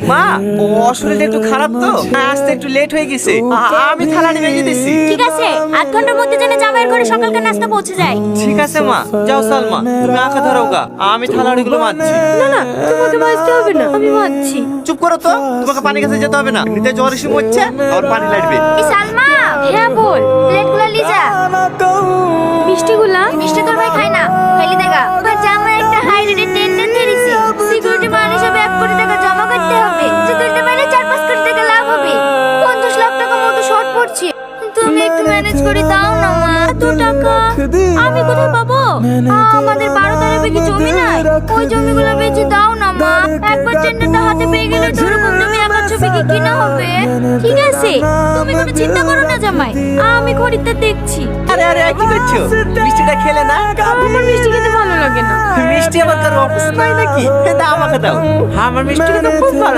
মা, ও শরীরটা একটু খারাপ তো, আসতে একটু লেট হয়ে গেছে। আমি থালানি ভেজে দিচ্ছি। ঠিক আছে, 8 ঘন্টার মধ্যে যেন জামাইয়ের ঘরে সকালকার নাস্তা পৌঁছে যায়। ঠিক আছে মা, যাও সালমা, তুমি আঁকা ধরো গা, আমি থালানিগুলো মাজছি। না না, তোমাকে মাজতে হবে না, আমি মাজছি। চুপ করো তো, তোমাকে পানি কাছে যেতে হবে না। নিতে জ্বর এসে মরছে, আর পানি লাগবে। এই সালমা, হ্যাঁ বল, প্লেটগুলো নিয়ে যা। মিষ্টি তোর ভাই খায় না, খাইলি দেখা। আর জামাই একটা হাই রেটের টেন্ডার ধরেছে, সিকিউরিটি মানি হিসেবে 1 কোটি টাকা জমা করতে হবে। যে তুলতে পারলে 4-5 কোটি টাকা লাভ হবে। 50 লাখ টাকা মতো শর্ট পড়ছে, তুমি একটু ম্যানেজ করে দাও না মা। এত টাকা আমি কোথায় পাবো? আমাদের 12 বিঘি জমি নাই, ওই জমিগুলো বেচে দাও না মা। একবার টেন্ডারটা হাতে পেয়ে গেলে তো ওরকম জমি 100 বিঘি কিনা হবে। ঠিক আছে, তুমি কোনো চিন্তা করো না জামাই, আমি খরিদ্দার দেখছি। আরে আরে, কি করছো? মিষ্টিটা খেলে না? আমার মিষ্টি খেতে ভালো লাগে না। মিষ্টি আমার কারো অফিস নাই নাকি? দাও আমাকে দাও, আমার মিষ্টি খেতে খুব ভালো লাগে।